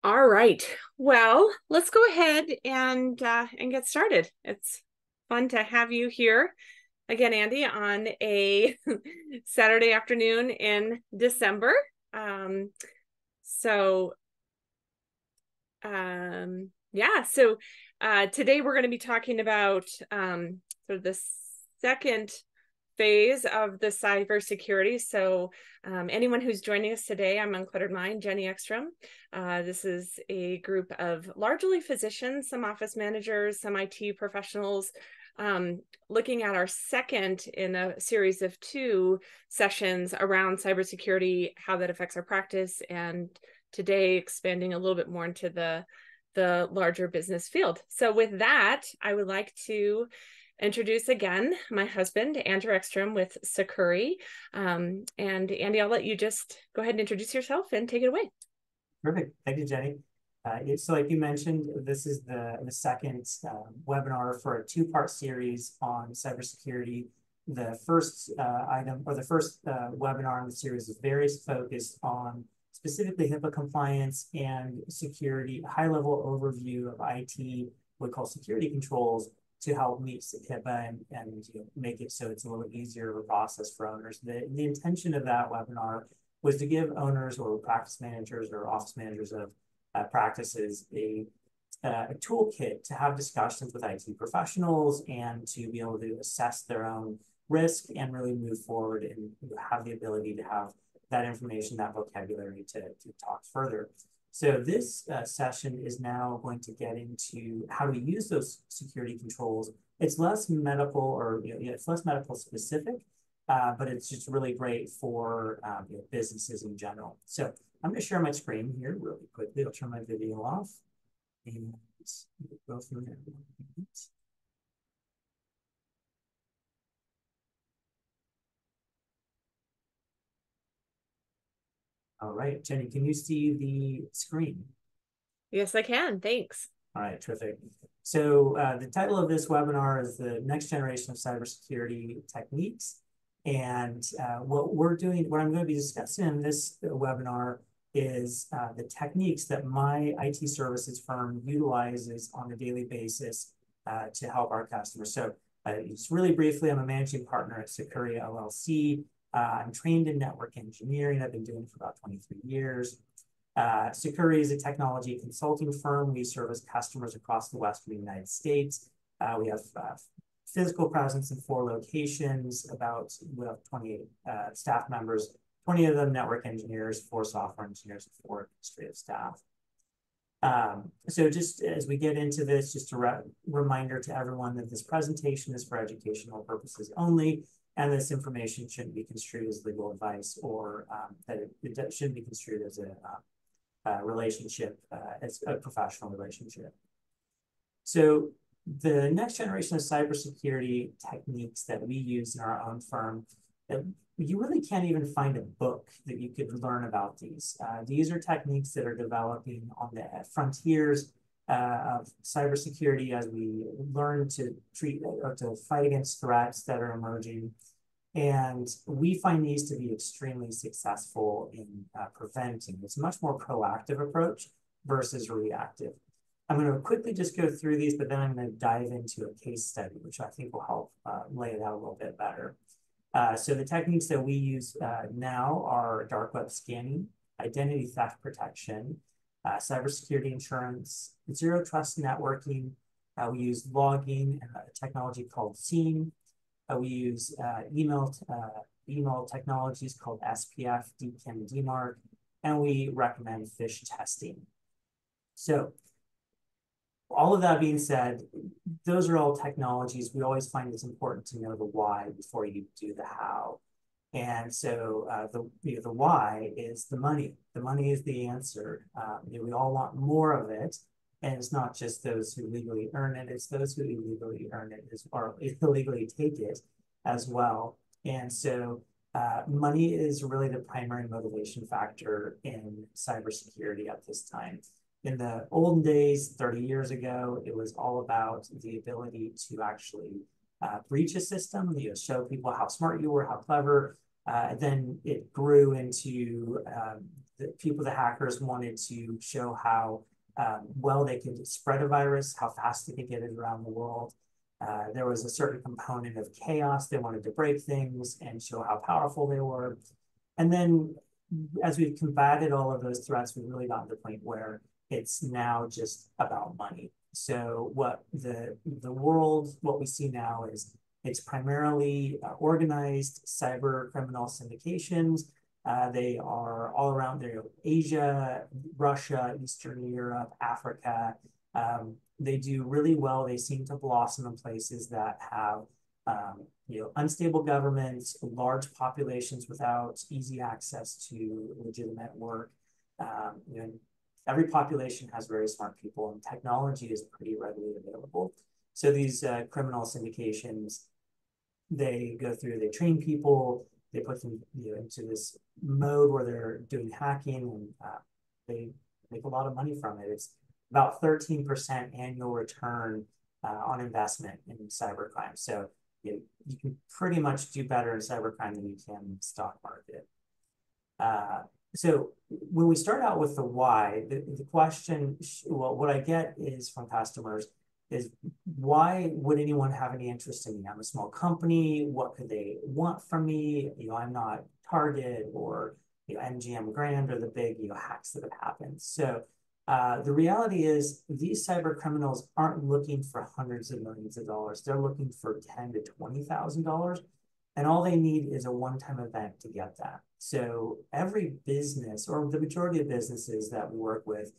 All right. Well, let's go ahead and get started. It's fun to have you here again, Andy, on a Saturday afternoon in December. Um, so yeah, so today we're going to be talking about sort of the second phase of the cybersecurity. So anyone who's joining us today, I'm Uncluttered Mind, Jenny Ekstrom. This is a group of largely physicians, some office managers, some IT professionals, looking at our second in a series of two sessions around cybersecurity, how that affects our practice, and today expanding a little bit more into the larger business field. So with that, I would like to introduce again my husband, Andrew Ekstrom with Succurri. And Andy, I'll let you just go ahead and introduce yourself and take it away. Perfect. Thank you, Jenny. So like you mentioned, this is the second webinar for a two-part series on cybersecurity. The first webinar in the series is very focused on specifically HIPAA compliance and security, high-level overview of IT, what we call security controls, to help meet HIPAA and make it so it's a little easier of a process for owners. The intention of that webinar was to give owners or practice managers or office managers of practices a toolkit to have discussions with IT professionals and to be able to assess their own risk and really move forward and have the ability to have that information, that vocabulary to talk further. So this session is now going to get into how do we use those security controls. It's less medical or it's less medical specific, but it's just really great for businesses in general. So I'm going to share my screen here really quickly. I'll turn my video off and go from there. All right, Jenny, can you see the screen? Yes, I can. Thanks. All right, terrific. So the title of this webinar is the next generation of cybersecurity techniques. And what I'm going to be discussing in this webinar is the techniques that my IT services firm utilizes on a daily basis to help our customers. So just really briefly, I'm a managing partner at Succurri LLC. I'm trained in network engineering. I've been doing it for about 23 years. Succurri is a technology consulting firm. We service customers across the Western United States. We have physical presence in 4 locations, we have 28 staff members, 20 of them network engineers, 4 software engineers, and 4 administrative staff. So just as we get into this, just a reminder to everyone that this presentation is for educational purposes only, and this information shouldn't be construed as legal advice or that it shouldn't be construed as a relationship, as a professional relationship. So the next generation of cybersecurity techniques that we use in our own firm, you really can't even find a book that you could learn about these. These are techniques that are developing on the frontiers of cybersecurity as we learn to treat or to fight against threats that are emerging. And we find these to be extremely successful in preventing. It's a much more proactive approach versus reactive. I'm going to quickly just go through these, but then I'm going to dive into a case study, which I think will help lay it out a little bit better. So the techniques that we use now are dark web scanning, identity theft protection, cybersecurity insurance, zero trust networking. We use logging and a technology called SIEM. We use email technologies called SPF, DKIM, DMARC, and we recommend phish testing. So all of that being said, those are all technologies. We always find it's important to know the why before you do the how. And so the why is the money. The money is the answer. We all want more of it. And it's not just those who legally earn it, it's those who illegally earn it or illegally take it as well. And so money is really the primary motivation factor in cybersecurity at this time. In the olden days, 30 years ago, it was all about the ability to actually breach a system, show people how smart you were, how clever, Then it grew into the hackers wanted to show how well they could spread a virus, how fast they could get it around the world. There was a certain component of chaos. They wanted to break things and show how powerful they were. And then as we've combated all of those threats, we've really gotten to the point where it's now just about money. So what we see now is it's primarily organized cyber criminal syndications. They are all around there, Asia, Russia, Eastern Europe, Africa. They do really well. They seem to blossom in places that have unstable governments, large populations without easy access to legitimate work. Every population has very smart people, and technology is pretty readily available. So these criminal syndications, they go through, they train people, they put them into this mode where they're doing hacking, and they make a lot of money from it. It's about 13% annual return on investment in cybercrime. So you can pretty much do better in cybercrime than you can in the stock market. So when we start out with the why, the question, well, what I get is from customers is, why would anyone have any interest in me? I'm a small company. What could they want from me? I'm not Target or MGM Grand or the big hacks that have happened. So the reality is these cyber criminals aren't looking for hundreds of millions of dollars. They're looking for $10,000 to $20,000. And all they need is a one-time event to get that. So every business, or the majority of businesses that we work with,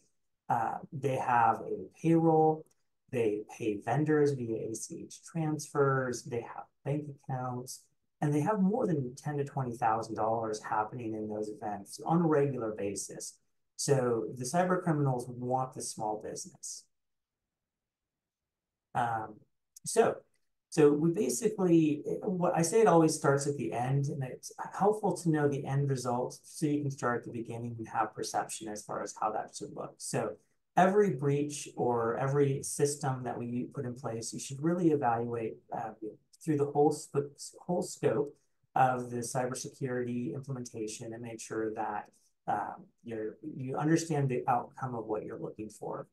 they have a payroll, they pay vendors via ACH transfers, they have bank accounts, and they have more than $10,000 to $20,000 happening in those events on a regular basis. So the cyber criminals want the small business. So we basically, what I say, it always starts at the end, and it's helpful to know the end result so you can start at the beginning and have perception as far as how that should look. So every breach or every system that we put in place, you should really evaluate through the whole scope of the cybersecurity implementation and make sure that you understand the outcome of what you're looking for.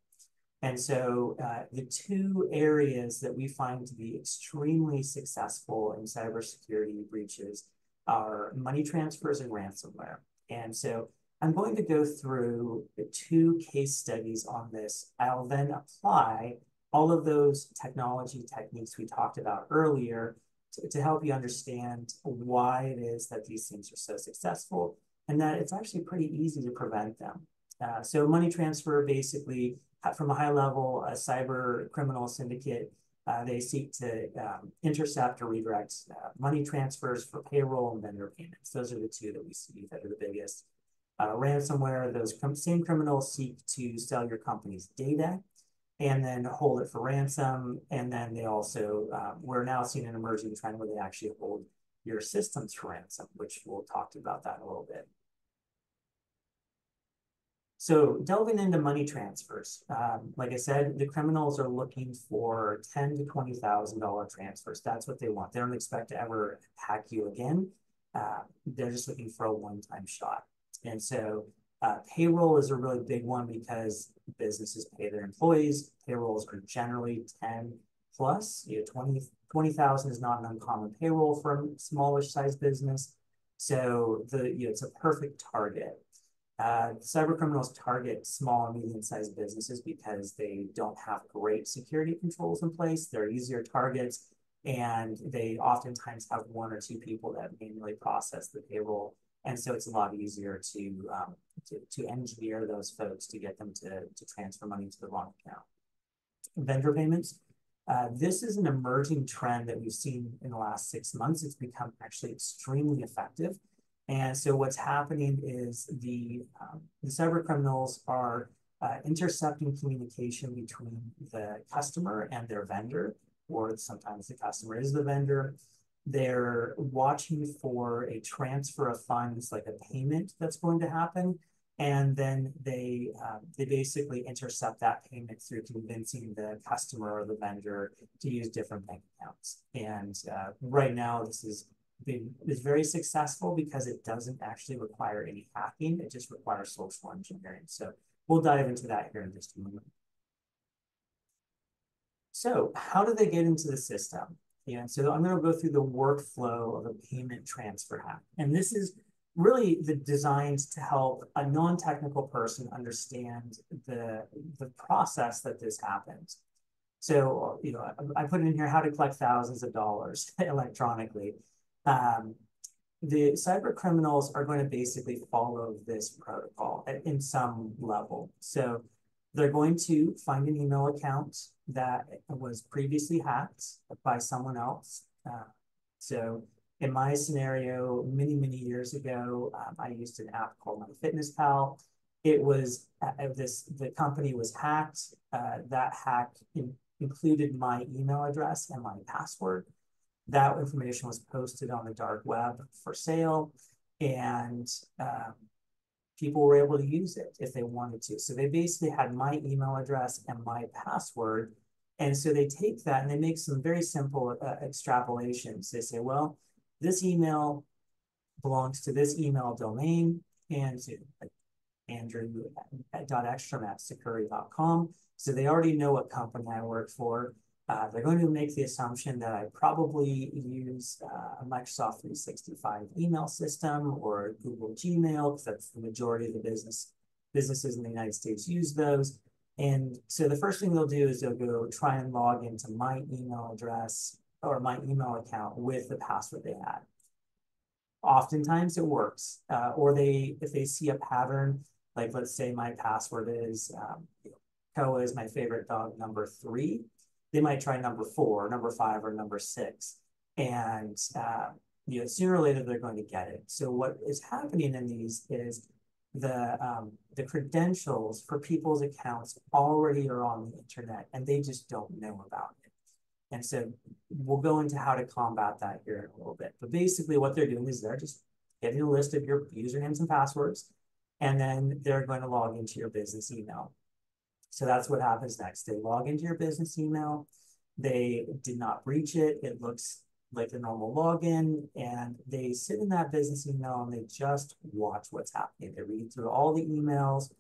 And so the two areas that we find to be extremely successful in cybersecurity breaches are money transfers and ransomware. And so I'm going to go through the two case studies on this. I'll then apply all of those technology techniques we talked about earlier to help you understand why it is that these things are so successful and that it's actually pretty easy to prevent them. So money transfer, basically, from a high level, a cyber criminal syndicate, they seek to intercept or redirect money transfers for payroll and vendor payments. Those are the two that we see that are the biggest. Ransomware, those same criminals seek to sell your company's data and then hold it for ransom. And then they also, we're now seeing an emerging trend where they actually hold your systems for ransom, which we'll talk about that in a little bit. So delving into money transfers, like I said, the criminals are looking for $10,000 to $20,000 transfers. That's what they want. They don't expect to ever hack you again. They're just looking for a one-time shot. And so payroll is a really big one because businesses pay their employees. Payrolls are generally 10 plus. 20,000 is not an uncommon payroll for a smallish size business. So it's a perfect target. Cyber criminals target small and medium-sized businesses because they don't have great security controls in place. They're easier targets, and they oftentimes have one or two people that manually process the payroll. And so it's a lot easier to engineer those folks to get them to transfer money to the wrong account. Vendor payments. This is an emerging trend that we've seen in the last 6 months. It's become actually extremely effective. And so what's happening is the cyber criminals are intercepting communication between the customer and their vendor, or sometimes the customer is the vendor. They're watching for a transfer of funds, like a payment that's going to happen. And then they basically intercept that payment through convincing the customer or the vendor to use different bank accounts. And right now, this is is very successful because it doesn't actually require any hacking. It just requires social engineering. So we'll dive into that here in just a moment. So how do they get into the system? And so I'm going to go through the workflow of a payment transfer hack. And this is really designed to help a non-technical person understand the process that this happens. So, I put in here how to collect thousands of dollars electronically. The cyber criminals are going to basically follow this protocol in some level. So they're going to find an email account that was previously hacked by someone else. So in my scenario, many, many years ago, I used an app called MyFitnessPal. It was the company was hacked. That hack included my email address and my password. That information was posted on the dark web for sale, and people were able to use it if they wanted to. So they basically had my email address and my password. And so they take that and they make some very simple extrapolations. They say, well, this email belongs to this email domain and to andrew.extram@succurri.com. So they already know what company I work for. They're going to make the assumption that I probably use a Microsoft 365 email system or Google Gmail, because that's the majority of the businesses in the United States use those. And so the first thing they'll do is they'll go try and log into my email address or my email account with the password they had. Oftentimes it works, or if they see a pattern, like let's say my password is Koa is my favorite dog number 3. They might try number 4, number 5, or number 6. And sooner or later they're going to get it. So what is happening in these is the credentials for people's accounts already are on the internet and they just don't know about it. And so we'll go into how to combat that here in a little bit. But basically what they're doing is they're just getting a list of your usernames and passwords, and then they're going to log into your business email. So that's what happens next. They log into your business email. They did not breach it. It looks like a normal login, and they sit in that business email and they just watch what's happening. They read through all the emails.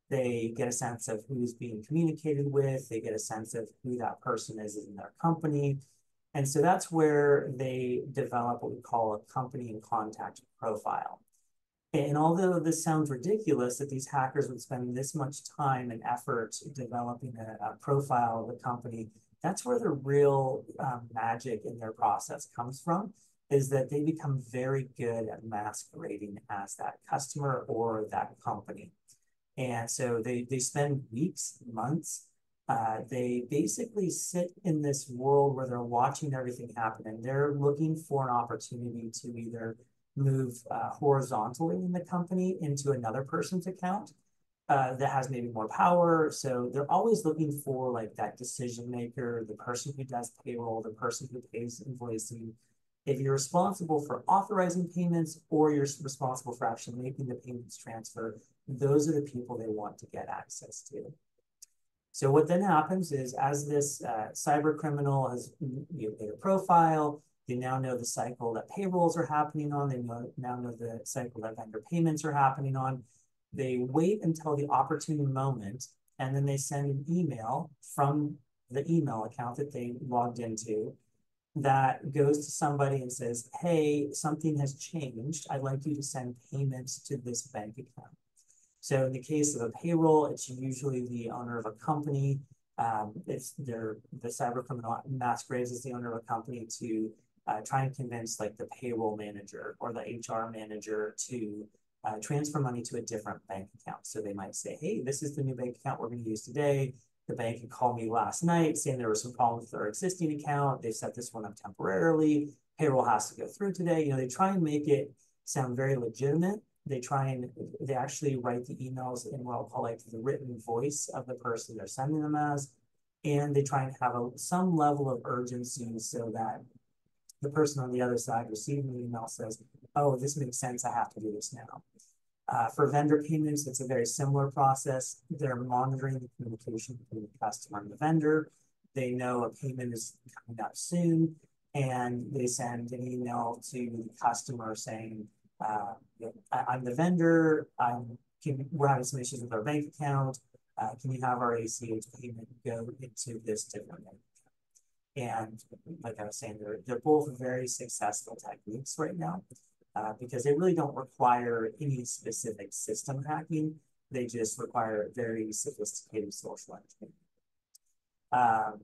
They get a sense of who's being communicated with. They get a sense of who that person is in their company. And so that's where they develop what we call a company and contact profile. And although this sounds ridiculous that these hackers would spend this much time and effort developing a profile of the company, that's where the real magic in their process comes from, is that they become very good at masquerading as that customer or that company. And so they spend weeks, months. They basically sit in this world where they're watching everything happen, and they're looking for an opportunity to either move horizontally in the company into another person's account that has maybe more power. So they're always looking for like that decision maker, the person who does payroll, the person who pays invoicing. If you're responsible for authorizing payments or you're responsible for actually making the payments transfer, those are the people they want to get access to. So what then happens is, as this cyber criminal has made a profile, they now know the cycle that payrolls are happening on. They now know the cycle that vendor payments are happening on. They wait until the opportune moment, and then they send an email from the email account that they logged into that goes to somebody and says, hey, something has changed. I'd like you to send payments to this bank account. So in the case of a payroll, it's usually the owner of a company. The cyber criminal masquerades as the owner of a company to try and convince like the payroll manager or the HR manager to transfer money to a different bank account. So they might say, hey, this is the new bank account we're going to use today. The bank had called me last night saying there were some problems with their existing account. They set this one up temporarily. Payroll has to go through today. They try and make it sound very legitimate. They actually write the emails in what I'll call like the written voice of the person they're sending them as. And they try and have some level of urgency so that the person on the other side receiving the email says, oh, this makes sense, I have to do this now. For vendor payments, it's a very similar process. They're monitoring the communication between the customer and the vendor. They know a payment is coming up soon, and they send an email to the customer saying, I'm the vendor, we're having some issues with our bank account, can you have our ACH payment go into this different bank account? And like I was saying, they're both very successful techniques right now because they really don't require any specific system hacking. They just require very sophisticated social engineering.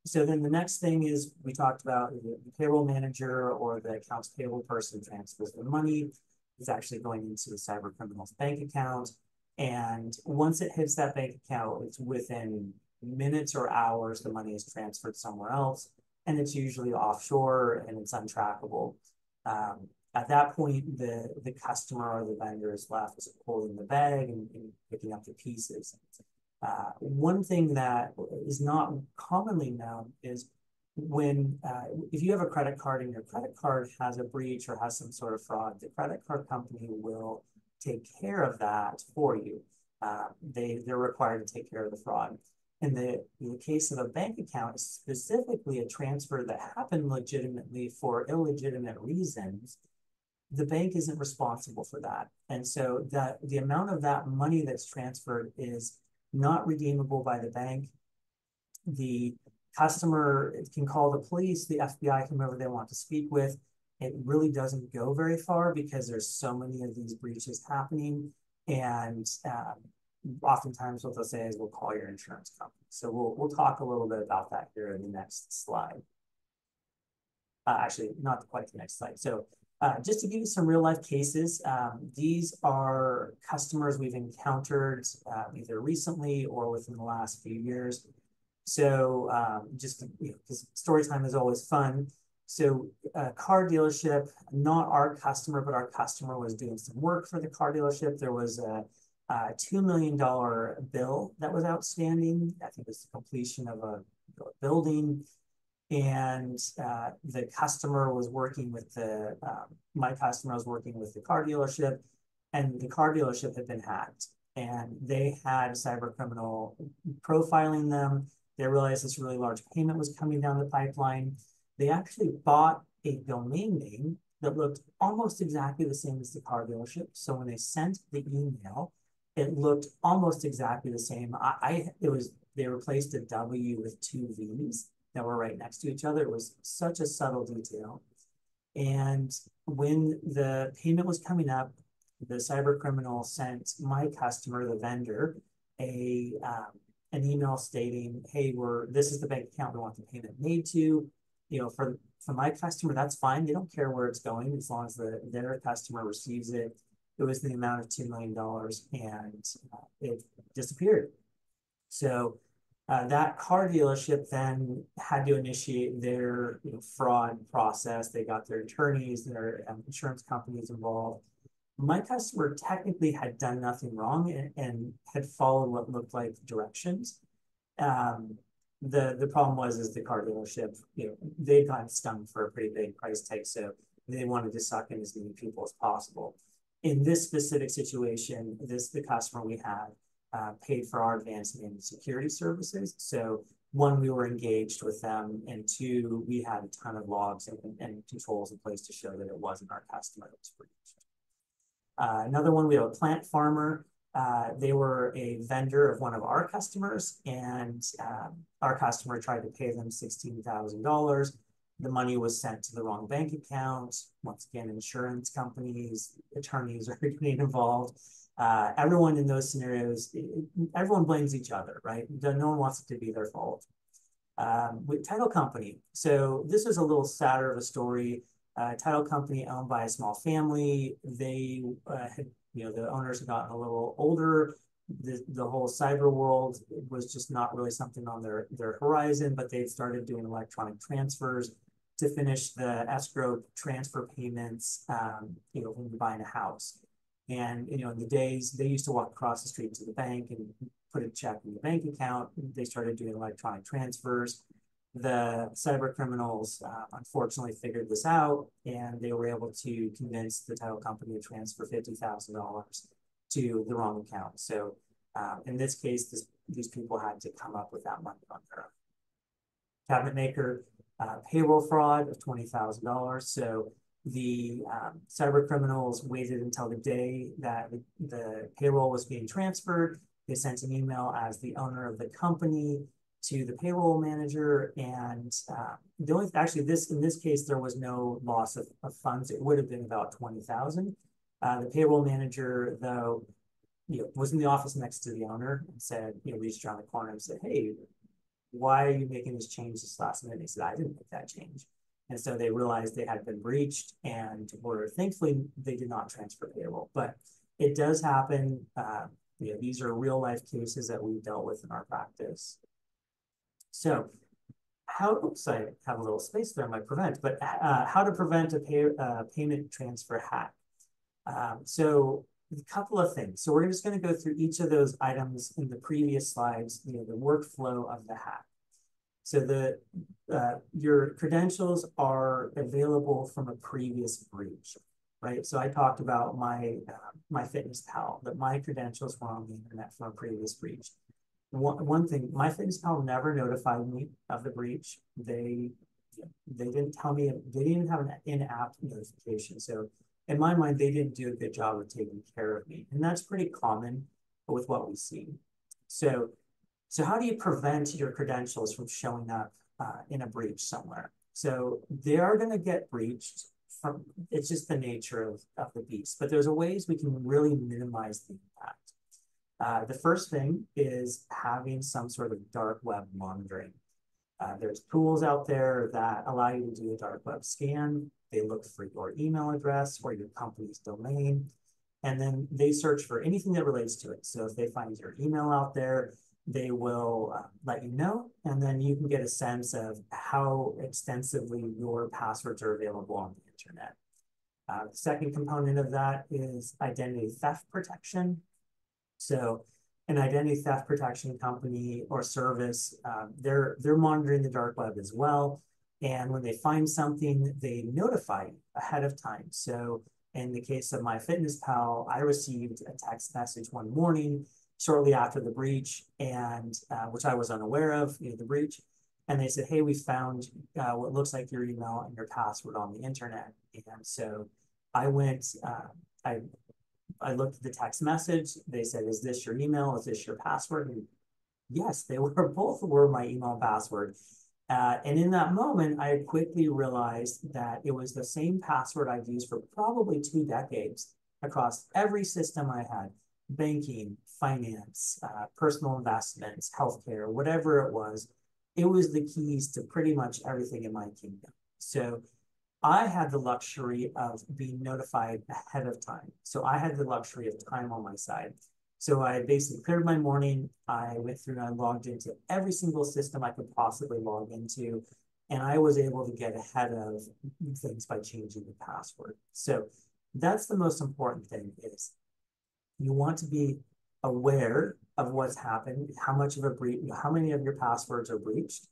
So then the next thing is we talked about the payroll manager or the accounts payable person transfers the money. It's actually going into the cyber criminal's bank account. And once it hits that bank account, it's within minutes or hours, the money is transferred somewhere else. And it's usually offshore and it's untrackable. At that point, the customer or the vendor is left holding the bag and picking up the pieces. One thing that is not commonly known is when if you have a credit card and your credit card has a breach or has some sort of fraud, the credit card company will take care of that for you. They're required to take care of the fraud. In the case of a bank account, specifically a transfer that happened legitimately for illegitimate reasons, the bank isn't responsible for that. And so the amount of that money that's transferred is not redeemable by the bank. The customer can call the police, the FBI, whomever they want to speak with. It really doesn't go very far because there's so many of these breaches happening. And oftentimes what they'll say is, we'll call your insurance company. So we'll talk a little bit about that here in the next slide. Actually, not quite the next slide. So just to give you some real life cases, these are customers we've encountered either recently or within the last few years. So just, because story time is always fun. So a car dealership, not our customer, but our customer was doing some work for the car dealership. There was a $2 million bill that was outstanding. I think it was the completion of a building. And the customer was working with my customer was working with the car dealership, and the car dealership had been hacked. And they had a cyber criminal profiling them. They realized this really large payment was coming down the pipeline. They actually bought a domain name that looked almost exactly the same as the car dealership. So when they sent the email, it looked almost exactly the same. They replaced a W with two V's that were right next to each other. It was such a subtle detail. And when the payment was coming up, the cyber criminal sent my customer, the vendor, an email stating, hey, this is the bank account we want the payment made to. For my customer, that's fine. They don't care where it's going as long as their customer receives it. It was the amount of $2 million and it disappeared. So that car dealership then had to initiate their fraud process. They got their attorneys, their insurance companies involved. My customer technically had done nothing wrong and had followed what looked like directions. The problem was the car dealership, they'd gotten stung for a pretty big price tag, so they wanted to suck in as many people as possible. In this specific situation, the customer we had paid for our advanced managed security services. So one, we were engaged with them, and two, we had a ton of logs and controls in place to show that it wasn't our customer that was breached. Another one, we have a plant farmer. They were a vendor of one of our customers, and our customer tried to pay them $16,000. The money was sent to the wrong bank account. Once again, insurance companies, attorneys are getting involved. Everyone in those scenarios, everyone blames each other, right? No one wants it to be their fault. With title company, so this was a little sadder of a story. Title company owned by a small family. They had, the owners had gotten a little older. The whole cyber world was just not really something on their horizon, but they started doing electronic transfers to finish the escrow transfer payments, when you're buying a house. And, in the days, they used to walk across the street to the bank and put a check in the bank account. They started doing electronic transfers. The cyber criminals, unfortunately, figured this out, and they were able to convince the title company to transfer $50,000 to the wrong account. So in this case, these people had to come up with that money on their own. Cabinet maker, payroll fraud of $20,000. So the cyber criminals waited until the day that the payroll was being transferred. They sent an email as the owner of the company to the payroll manager, and the only actually in this case there was no loss of funds. It would have been about 20,000. The payroll manager, though, was in the office next to the owner and said, reached around the corner and said, "Hey, why are you making this change this last minute?" They said, "I didn't make that change." And so they realized they had been breached, and were thankfully they did not transfer payroll. But it does happen. These are real life cases that we've dealt with in our practice. So oops, I have a little space there in my prevent, but how to prevent a payment transfer hack. So a couple of things. So we're just going to go through each of those items in the previous slides, the workflow of the hack. So your credentials are available from a previous breach, right? So I talked about my MyFitnessPal, that my credentials were on the internet from a previous breach. One thing, MyFitnessPal never notified me of the breach. They didn't tell me, they didn't have an in-app notification. So in my mind, they didn't do a good job of taking care of me. And that's pretty common with what we see. So how do you prevent your credentials from showing up in a breach somewhere? So they are going to get breached. It's just the nature of the beast. But there's ways we can really minimize the impact. The first thing is having some sort of dark web monitoring. There's tools out there that allow you to do a dark web scan. They look for your email address or your company's domain, and then they search for anything that relates to it. So if they find your email out there, they will let you know, and then you can get a sense of how extensively your passwords are available on the internet. The second component of that is identity theft protection. So an identity theft protection company or service, they're monitoring the dark web as well. And when they find something, they notify you ahead of time. So in the case of MyFitnessPal, I received a text message one morning shortly after the breach, and which I was unaware of, the breach. And they said, "Hey, we found what looks like your email and your password on the internet." And so I went, I looked at the text message. They said, "Is this your email? Is this your password?" And yes, they were both were my email and password. And in that moment, I quickly realized that it was the same password I've used for probably 2 decades across every system I had: banking, finance, personal investments, healthcare, whatever it was. It was the keys to pretty much everything in my kingdom. So I had the luxury of being notified ahead of time. So I had the luxury of time on my side. So I basically cleared my morning. I went through and I logged into every single system I could possibly log into. And I was able to get ahead of things by changing the password. So that's the most important thing, is you want to be aware of what's happened, how much of a breach, how many of your passwords are breached.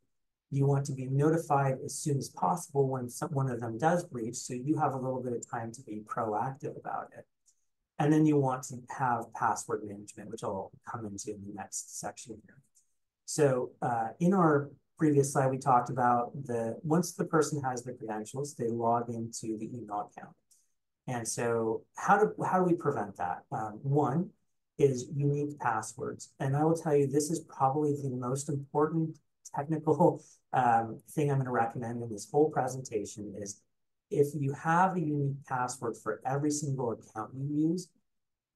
You want to be notified as soon as possible when one of them does breach, so you have a little bit of time to be proactive about it. And then you want to have password management, which I'll come into in the next section here. So in our previous slide, we talked about once the person has the credentials, they log into the email account. And so how do we prevent that? One is unique passwords. And I will tell you, this is probably the most important technical thing I'm going to recommend in this whole presentation. Is if you have a unique password for every single account you use,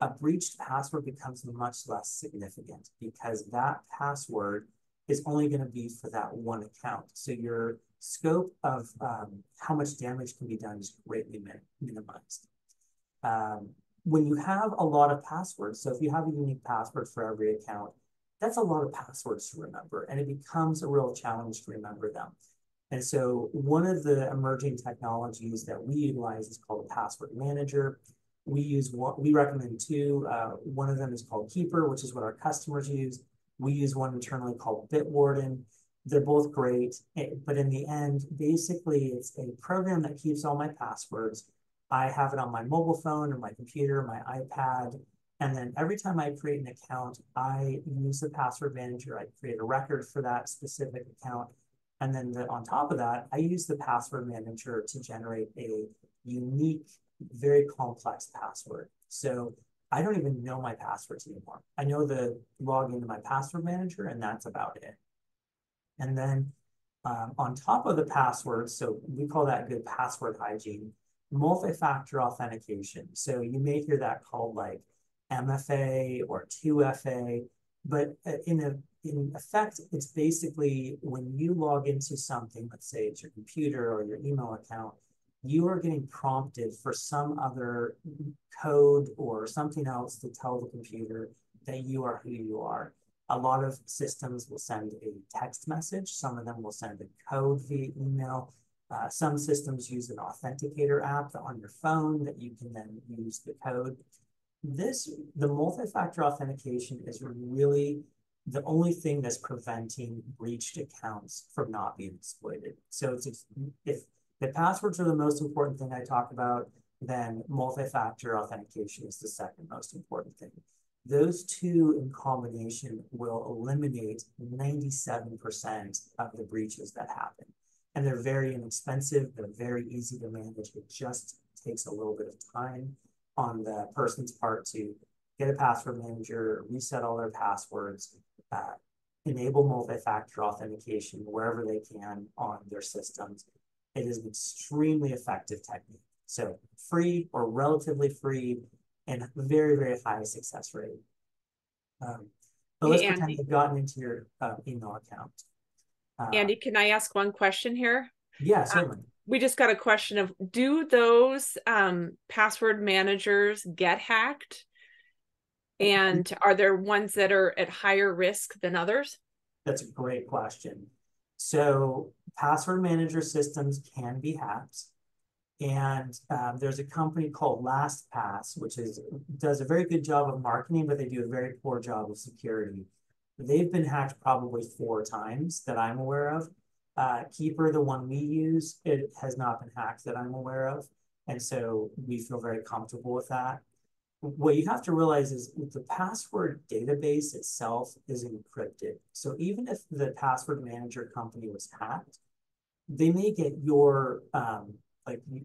a breached password becomes much less significant, because that password is only going to be for that one account. So your scope of how much damage can be done is greatly minimized. When you have a lot of passwords, so if you have a unique password for every account, that's a lot of passwords to remember, and it becomes a real challenge to remember them. And so one of the emerging technologies that we utilize is called a password manager. We recommend 2. One of them is called Keeper, which is what our customers use. We use one internally called Bitwarden. They're both great, but in the end, basically it's a program that keeps all my passwords. I have it on my mobile phone or my computer, my iPad. And then every time I create an account, I use the password manager. I create a record for that specific account. And then on top of that, I use the password manager to generate a unique, very complex password. So I don't even know my passwords anymore. I know the login to my password manager, and that's about it. And then on top of the password, so we call that good password hygiene, multi-factor authentication. So you may hear that called like MFA or 2FA, but in effect, it's basically when you log into something, let's say it's your computer or your email account, you are getting prompted for some other code or something else to tell the computer that you are who you are. A lot of systems will send a text message. Some of them will send a code via email. Some systems use an authenticator app on your phone that you can then use the code. The multi-factor authentication is really the only thing that's preventing breached accounts from not being exploited. So if the passwords are the most important thing I talk about, then multi-factor authentication is the second most important thing. Those two in combination will eliminate 97% of the breaches that happen. And they're very inexpensive, they're very easy to manage. It just takes a little bit of time on the person's part to get a password manager, reset all their passwords, enable multi-factor authentication wherever they can on their systems. It is an extremely effective technique. So free or relatively free and very, very high success rate. But let's Hey, pretend Andy. you've gotten into your email account. Andy, can I ask one question here? Yeah, certainly. We just got a question of, do those password managers get hacked? And are there ones that are at higher risk than others? That's a great question. So password manager systems can be hacked. And there's a company called LastPass, which does a very good job of marketing, but they do a very poor job of security. They've been hacked probably 4 times that I'm aware of. Keeper, the one we use, it has not been hacked that I'm aware of. And so we feel very comfortable with that. What you have to realize is the password database itself is encrypted. So even if the password manager company was hacked, they may get your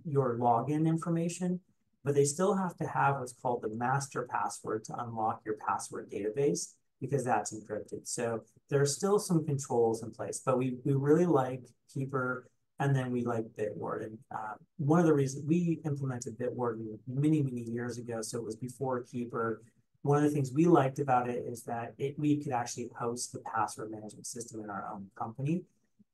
your login information, but they still have to have what's called the master password to unlock your password database because that's encrypted. So there are still some controls in place, but we really like Keeper, and then we like Bitward. And one of the reasons we implemented Bitward many, many years ago, so it was before Keeper. One of the things we liked about it is that we could actually host the password management system in our own company.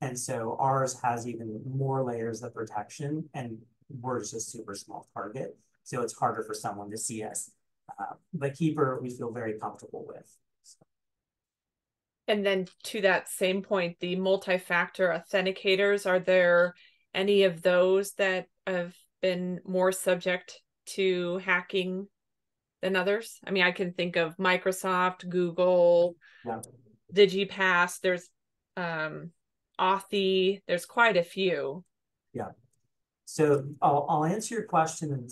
And so ours has even more layers of protection, and we're just a super small target. So it's harder for someone to see us. But Keeper, we feel very comfortable with. So. And then to that same point, the multi-factor authenticators, are there any of those that have been more subject to hacking than others? I mean, I can think of Microsoft, Google, Yeah. DigiPass, there's Authy, there's quite a few. Yeah. So I'll answer your question in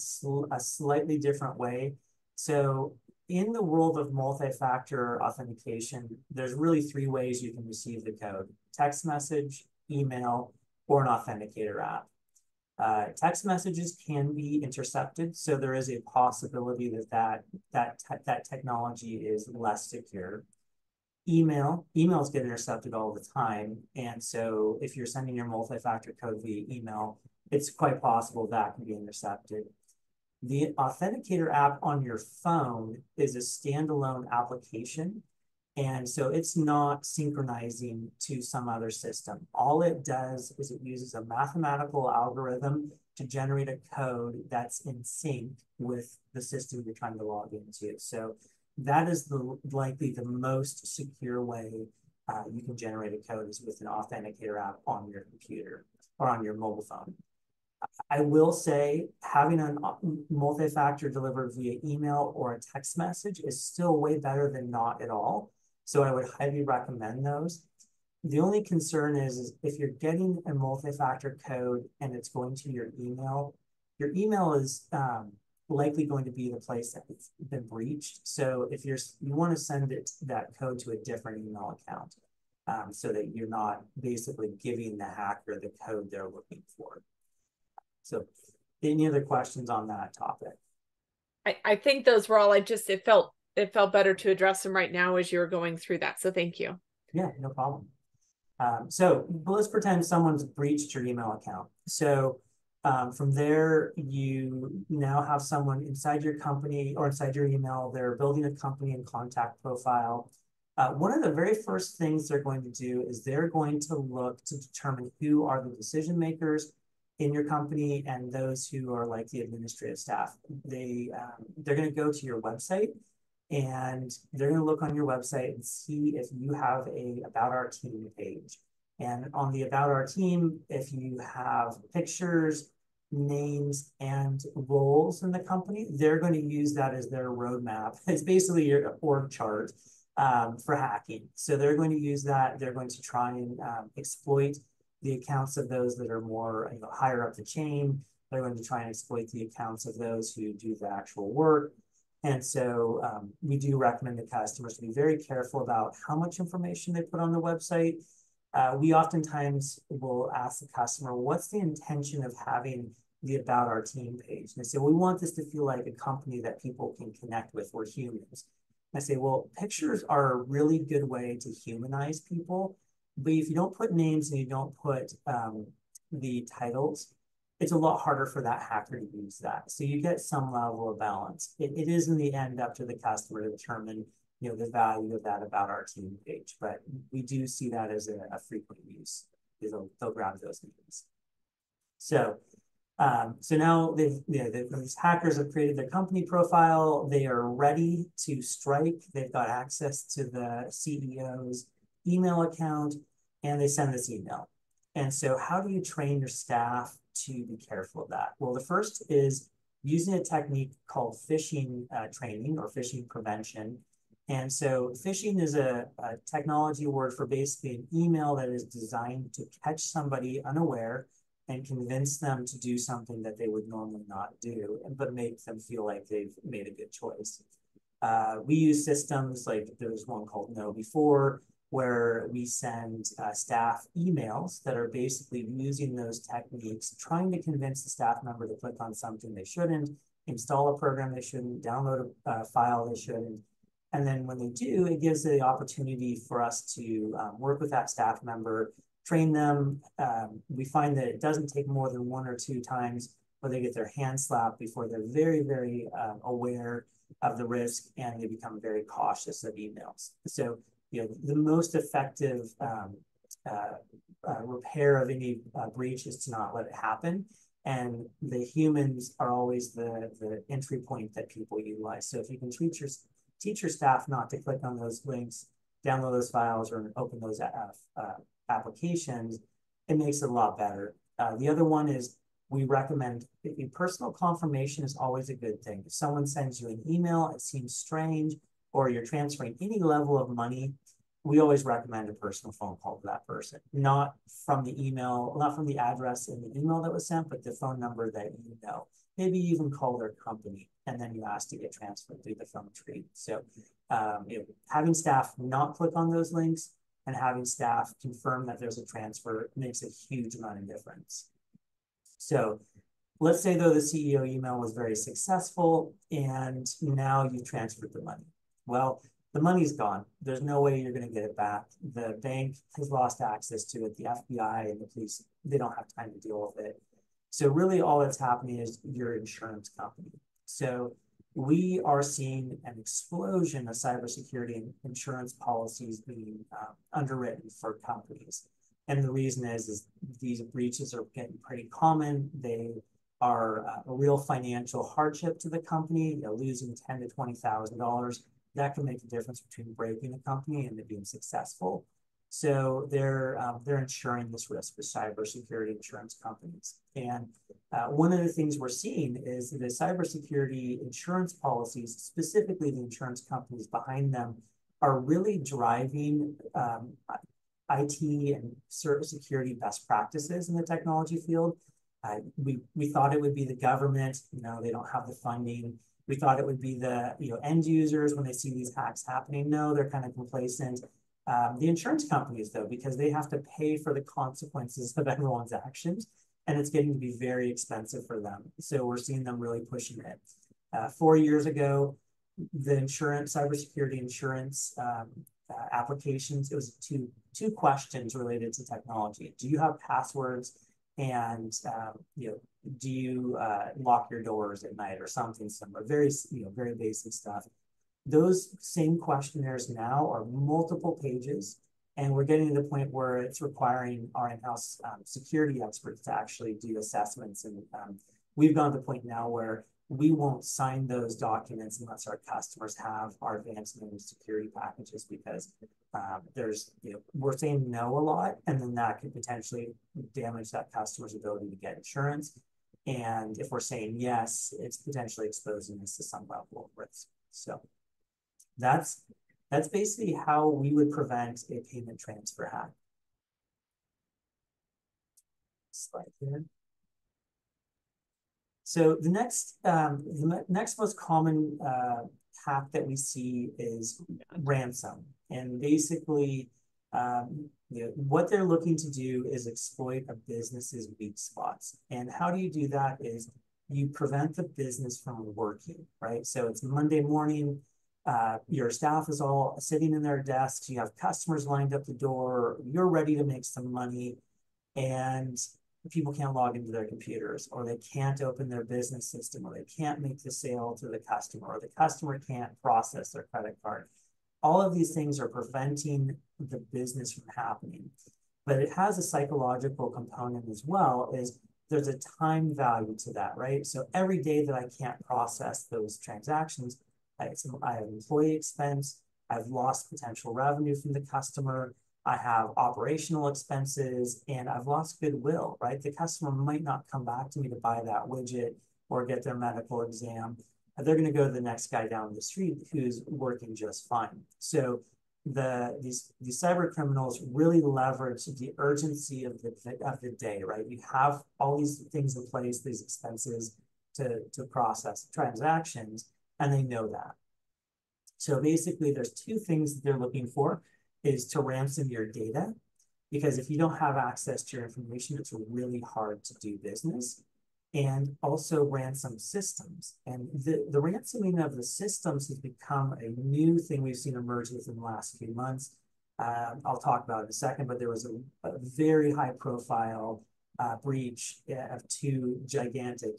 a slightly different way. So in the world of multi-factor authentication, there's really 3 ways you can receive the code: text message, email, or an authenticator app. Text messages can be intercepted, so there is a possibility that technology is less secure. Emails get intercepted all the time, and so if you're sending your multi-factor code via email, it's quite possible that can be intercepted. The authenticator app on your phone is a standalone application, and so it's not synchronizing to some other system. All it does is it uses a mathematical algorithm to generate a code that's in sync with the system you're trying to log into. So that is likely the most secure way you can generate a code, is with an authenticator app on your computer or on your mobile phone. I will say having a multi-factor delivered via email or a text message is still way better than not at all. So I would highly recommend those. The only concern is if you're getting a multi-factor code and it's going to your email is likely going to be the place that it's been breached. So if you want to send that code to a different email account. so that you're not basically giving the hacker the code they're looking for. So any other questions on that topic? I think those were all. It felt better to address them right now as you were going through that. So thank you. Yeah, no problem. So let's pretend someone's breached your email account. So from there, you now have someone inside your company or inside your email. They're building a company and contact profile. One of the very first things they're going to do is they're going to look to determine who are the decision makers in your company and those who are like the administrative staff. They're going to go to your website and they're going to look on your website and see if you have a About Our Team page. And on the About Our Team, if you have pictures, names, and roles in the company, they're going to use that as their roadmap. It's basically your org chart for hacking. So they're going to use that. They're going to try and exploit the accounts of those that are more higher up the chain. They're going to try and exploit the accounts of those who do the actual work. And so we do recommend the customers to be very careful about how much information they put on the website. We oftentimes will ask the customer, what's the intention of having the About Our Team page? And they say, well, we want this to feel like a company that people can connect with. We're humans. And I say, well, pictures are a really good way to humanize people. But if you don't put names and you don't put the titles, it's a lot harder for that hacker to use that. So you get some level of balance. It is in the end up to the customer to determine the value of that About Our Team page. But we do see that as a frequent use. They'll grab those names. So now these hackers have created their company profile. They are ready to strike. They've got access to the CEO's email account, and they send this email. And so how do you train your staff to be careful of that? Well, the first is using a technique called phishing training or phishing prevention. And so phishing is a technology word for basically an email that is designed to catch somebody unaware and convince them to do something that they would normally not do, but make them feel like they've made a good choice. We use systems like there's one called KnowBe4, where we send staff emails that are basically using those techniques, trying to convince the staff member to click on something they shouldn't, install a program they shouldn't, download a file they shouldn't. And then when they do, it gives the opportunity for us to work with that staff member, train them. We find that it doesn't take more than 1 or 2 times where they get their hand slapped before they're very, very aware of the risk and they become very cautious of emails. So the most effective repair of any breach is to not let it happen. And the humans are always the entry point that people utilize. So if you can teach your staff not to click on those links, download those files, or open those applications, it makes it a lot better. The other one is we recommend personal confirmation is always a good thing. If someone sends you an email, it seems strange, or you're transferring any level of money, we always recommend a personal phone call to that person, not from the email, not from the address in the email that was sent, but the phone number that you know. Maybe you even call their company and then you ask to get transferred through the phone tree. So having staff not click on those links and having staff confirm that there's a transfer makes a huge amount of difference. So let's say though the CEO email was very successful and now you transferred the money. Well, the money's gone. There's no way you're going to get it back. The bank has lost access to it. The FBI and the police, they don't have time to deal with it. So really all that's happening is your insurance company. So we are seeing an explosion of cybersecurity and insurance policies being underwritten for companies. And the reason is these breaches are getting pretty common. They are a real financial hardship to the company, losing $10,000 to $20,000. That can make the difference between breaking a company and it being successful. So they're insuring this risk with cybersecurity insurance companies. And one of the things we're seeing is the cybersecurity insurance policies, specifically the insurance companies behind them, are really driving IT and security best practices in the technology field. We thought it would be the government, they don't have the funding. We thought it would be the end users when they see these hacks happening. No, they're kind of complacent. The insurance companies, though, because they have to pay for the consequences of everyone's actions, and it's getting to be very expensive for them. So we're seeing them really pushing it. 4 years ago, the cybersecurity insurance applications, it was two questions related to technology. Do you have passwords? And do you lock your doors at night or something similar? Very basic stuff. Those same questionnaires now are multiple pages, and we're getting to the point where it's requiring our in-house security experts to actually do assessments. And we've gone to the point now where we won't sign those documents unless our customers have our advanced managed security packages, because we're saying no a lot, and then that could potentially damage that customer's ability to get insurance. And if we're saying yes, it's potentially exposing us to some level of risk. So that's basically how we would prevent a payment transfer hack. Slide here. So the next most common hack that we see is ransom. And basically, what they're looking to do is exploit a business's weak spots. And how do you do that is you prevent the business from working, right? So it's Monday morning, your staff is all sitting in their desks, you have customers lined up the door, you're ready to make some money, and people can't log into their computers, or they can't open their business system, or they can't make the sale to the customer, or the customer can't process their credit card. All of these things are preventing the business from happening. But it has a psychological component as well, is there's a time value to that, right? So every day that I can't process those transactions, I have employee expense, I've lost potential revenue from the customer, I have operational expenses, and I've lost goodwill, right? The customer might not come back to me to buy that widget or get their medical exam. They're going to go to the next guy down the street who's working just fine. So these cyber criminals really leverage the urgency of the day, right? You have all these things in place, these expenses to process transactions, and they know that. So basically, there's two things that they're looking for, is to ransom your data, because if you don't have access to your information, it's really hard to do business, and also ransom systems. And the ransoming of the systems has become a new thing we've seen emerge within the last few months. I'll talk about it in a second, but there was a very high profile breach of two gigantic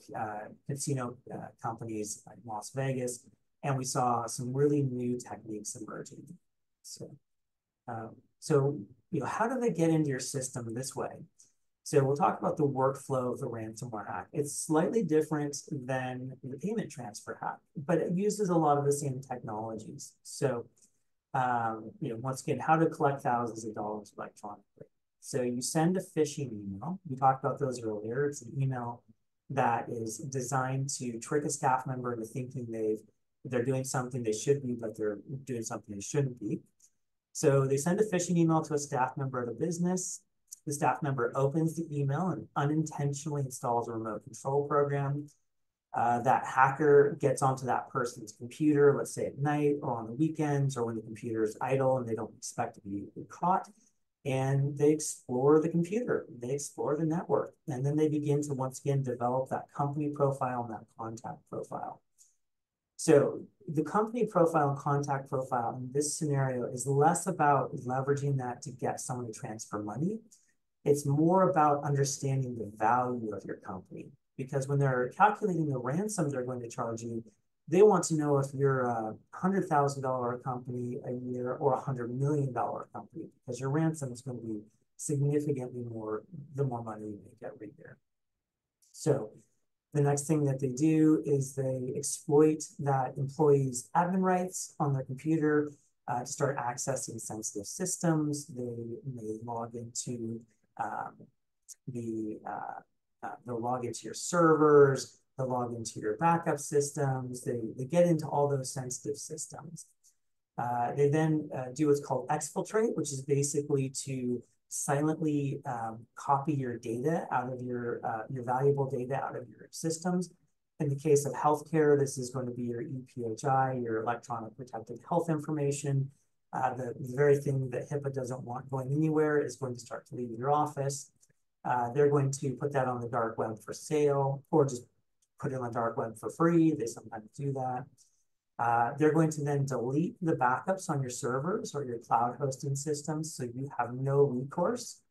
casino companies in Las Vegas, and we saw some really new techniques emerging. So how do they get into your system this way? So we'll talk about the workflow of the ransomware hack. It's slightly different than the payment transfer hack, but it uses a lot of the same technologies. So, once again, how to collect thousands of dollars electronically. So you send a phishing email. We talked about those earlier. It's an email that is designed to trick a staff member into thinking they're doing something they should be, but they're doing something they shouldn't be. So they send a phishing email to a staff member at a business. The staff member opens the email and unintentionally installs a remote control program. That hacker gets onto that person's computer, let's say at night or on the weekends, or when the computer is idle and they don't expect to be caught. And they explore the computer, they explore the network, and then they begin to once again develop that company profile and that contact profile. So the company profile and contact profile in this scenario is less about leveraging that to get someone to transfer money. It's more about understanding the value of your company, because when they're calculating the ransom they're going to charge you, they want to know if you're a $100,000 company a year or a $100 million company, because your ransom is going to be significantly more the more money you make every year. So the next thing that they do is they exploit that employees' admin rights on their computer to start accessing sensitive systems. They may log into they'll log into your servers, they'll log into your backup systems, they get into all those sensitive systems. They then do what's called exfiltrate, which is basically to silently copy your data out of your valuable data out of your systems. In the case of healthcare, this is going to be your EPHI, your electronic protected health information. The very thing that HIPAA doesn't want going anywhere is going to start to leave your office. They're going to put that on the dark web for sale, or just put it on the dark web for free. They sometimes do that. They're going to then delete the backups on your servers or your cloud hosting systems, so you have no recourse.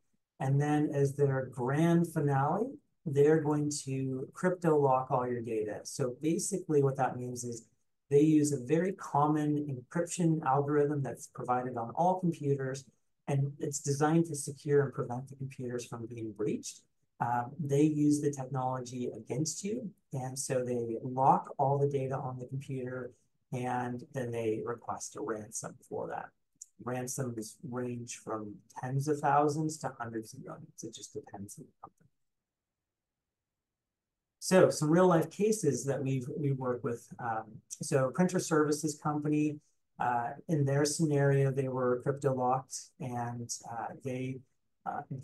And then as their grand finale, they're going to crypto lock all your data. So basically what that means is they use a very common encryption algorithm that's provided on all computers, and it's designed to secure and prevent the computers from being breached. They use the technology against you, and so they lock all the data on the computer, and then they request a ransom for that. Ransoms range from tens of thousands to hundreds of millions. It just depends on the company. So some real life cases that we work with. So printer services company, in their scenario, they were crypto locked, and they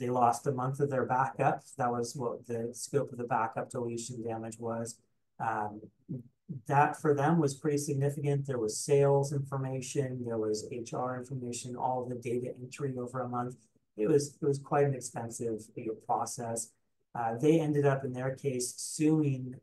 lost a month of their backup. That was what the scope of the backup deletion damage was. That for them was pretty significant. There was sales information, there was HR information, all the data entry over a month. It was quite an expensive process. They ended up, in their case, suing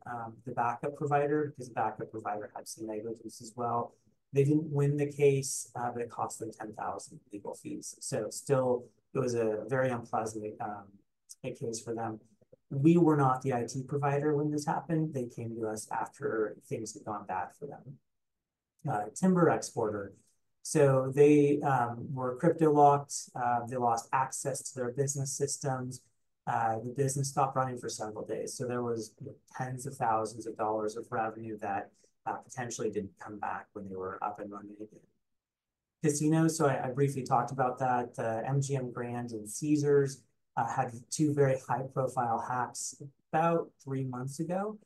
the backup provider, because the backup provider had some negligence as well. They didn't win the case, but it cost them $10,000 legal fees. So still, it was a very unpleasant case for them. We were not the IT provider when this happened. They came to us after things had gone bad for them. Timber exporter. So they were crypto locked. They lost access to their business systems. The business stopped running for several days. So there was tens of thousands of dollars of revenue that potentially didn't come back when they were up and running again. Casinos, so I briefly talked about that. MGM Grand and Caesars had two very high profile hacks about 3 months ago.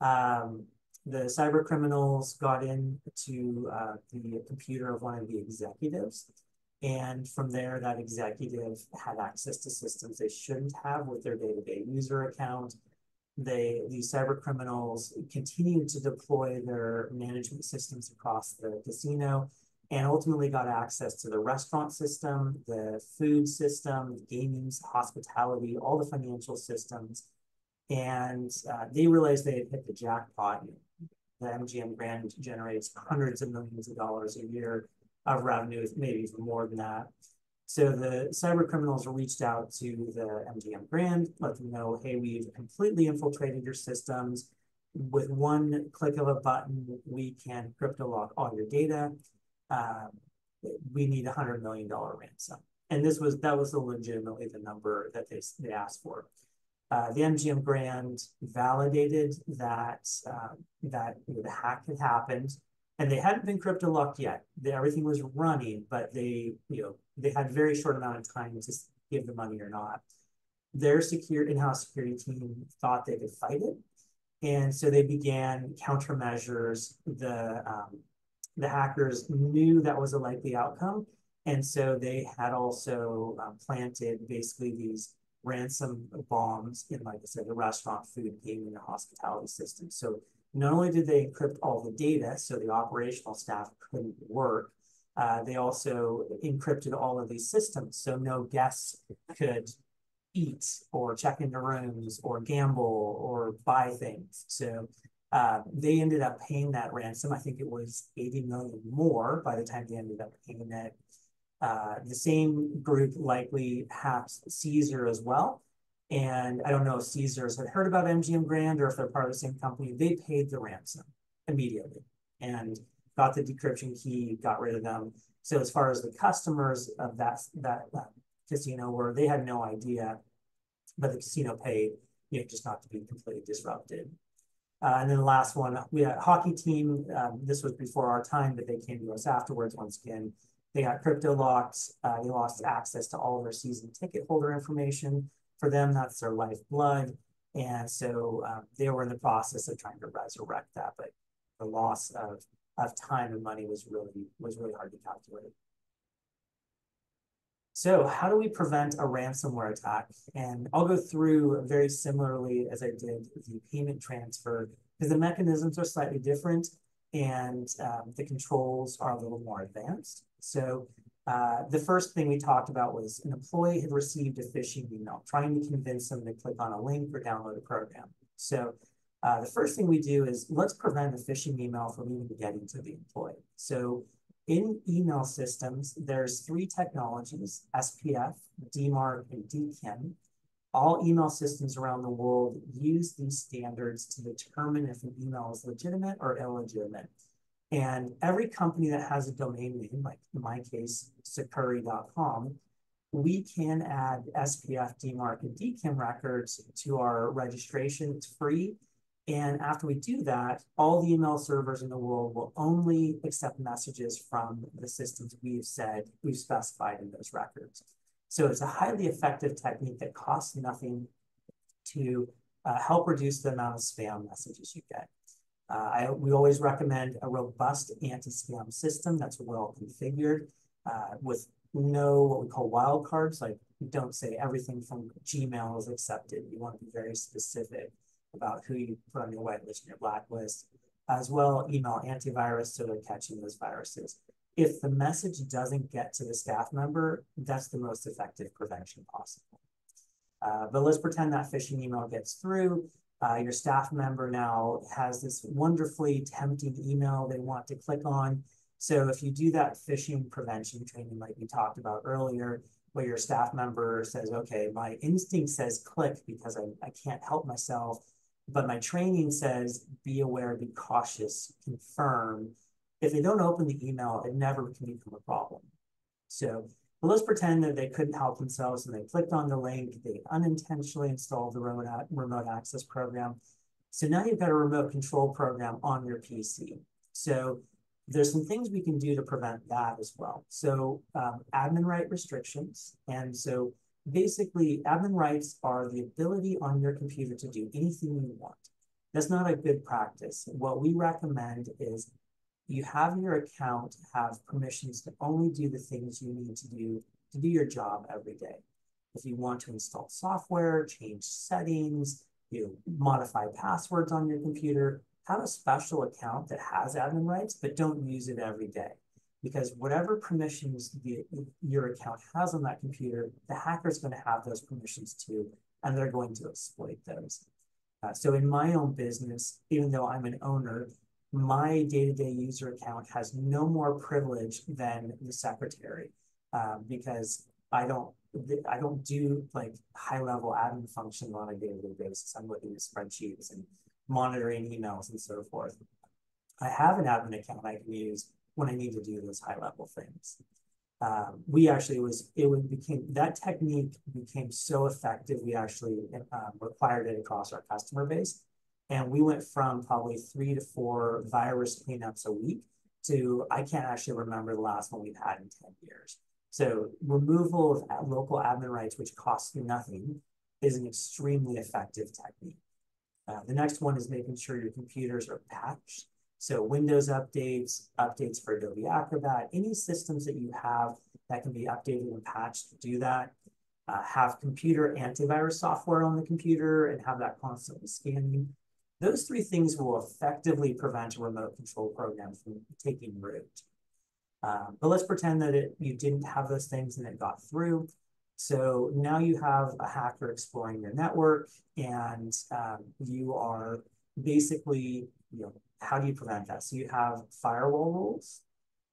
The cyber criminals got into the computer of one of the executives. And from there, that executive had access to systems they shouldn't have with their day-to-day user account. These cyber criminals continued to deploy their management systems across the casino, and ultimately got access to the restaurant system, the food system, the gaming, hospitality, all the financial systems. And they realized they had hit the jackpot. The MGM Grand generates hundreds of millions of dollars a year of revenue, maybe even more than that. So the cyber criminals reached out to the MGM Grand, let them know, hey, we've completely infiltrated your systems. With one click of a button, we can crypto lock all your data. We need $100 million ransom. And that was legitimately the number that they asked for. The MGM Grand validated that the hack had happened, and they hadn't been crypto locked yet. Everything was running, but they had a very short amount of time to give the money or not. Their in-house security team thought they could fight it, and so they began countermeasures. The hackers knew that was a likely outcome, and so they had also planted basically these ransom bombs in, like I said, the restaurant, food, gaming, and hospitality system. So not only did they encrypt all the data, so the operational staff couldn't work, they also encrypted all of these systems, so no guests could eat or check into rooms or gamble or buy things. So they ended up paying that ransom. I think it was 80 million more by the time they ended up paying it. The same group likely hacked Caesar as well. And I don't know if Caesars had heard about MGM Grand or if they're part of the same company. They paid the ransom immediately and got the decryption key, got rid of them. So as far as the customers of that casino were, they had no idea, but the casino paid, just not to be completely disrupted. And then the last one, we had a hockey team. This was before our time, but they came to us afterwards once again. They got crypto locked. They lost access to all of their season ticket holder information. For them, that's their lifeblood. And so they were in the process of trying to resurrect that, but the loss of time and money was really hard to calculate. So how do we prevent a ransomware attack? And I'll go through very similarly as I did the payment transfer, because the mechanisms are slightly different and the controls are a little more advanced. So The first thing we talked about was an employee had received a phishing email, trying to convince them to click on a link or download a program. So the first thing we do is let's prevent a phishing email from even getting to the employee. So in email systems, there's 3 technologies: SPF, DMARC, and DKIM. All email systems around the world use these standards to determine if an email is legitimate or illegitimate. And every company that has a domain name, like in my case, Succurri.com, we can add SPF, DMARC, and DKIM records to our registration. It's free. And after we do that, all the email servers in the world will only accept messages from the systems we've specified in those records. So it's a highly effective technique that costs nothing to help reduce the amount of spam messages you get. We always recommend a robust anti-spam system that's well configured with no what we call wildcards. Like, don't say everything from Gmail is accepted. You want to be very specific about who you put on your whitelist and your blacklist. As well, email antivirus, so they're catching those viruses. If the message doesn't get to the staff member, that's the most effective prevention possible. But let's pretend that phishing email gets through. Your staff member now has this wonderfully tempting email they want to click on. So if you do that phishing prevention training like we talked about earlier, where your staff member says, okay, my instinct says click because I can't help myself, but my training says be aware, be cautious, confirm. If they don't open the email, it never can become a problem. So let's pretend that they couldn't help themselves and they clicked on the link, they unintentionally installed the remote access program. So now you've got a remote control program on your PC. So there's some things we can do to prevent that as well. So admin right restrictions. And so basically admin rights are the ability on your computer to do anything you want. That's not a good practice. What we recommend is you have your account have permissions to only do the things you need to do your job every day. If you want to install software, change settings, modify passwords on your computer, have a special account that has admin rights, but don't use it every day. Because whatever permissions your account has on that computer, the hacker is going to have those permissions too, and they're going to exploit those. So in my own business, even though I'm an owner, my day-to-day user account has no more privilege than the secretary because I don't do like high-level admin function on a day-to-day basis. I'm looking at spreadsheets and monitoring emails and so forth. I have an admin account I can use when I need to do those high-level things. That technique became so effective, we actually required it across our customer base. And we went from probably 3 to 4 virus cleanups a week to, I can't actually remember the last one we've had in 10 years. So removal of local admin rights, which costs you nothing, is an extremely effective technique. The next one is making sure your computers are patched. So Windows updates, updates for Adobe Acrobat, any systems that you have that can be updated and patched, do that. Have computer antivirus software on the computer and have that constantly scanning. Those 3 things will effectively prevent a remote control program from taking root. But let's pretend that you didn't have those things and it got through. So now you have a hacker exploring your network and you are basically, how do you prevent that? So you have firewall rules.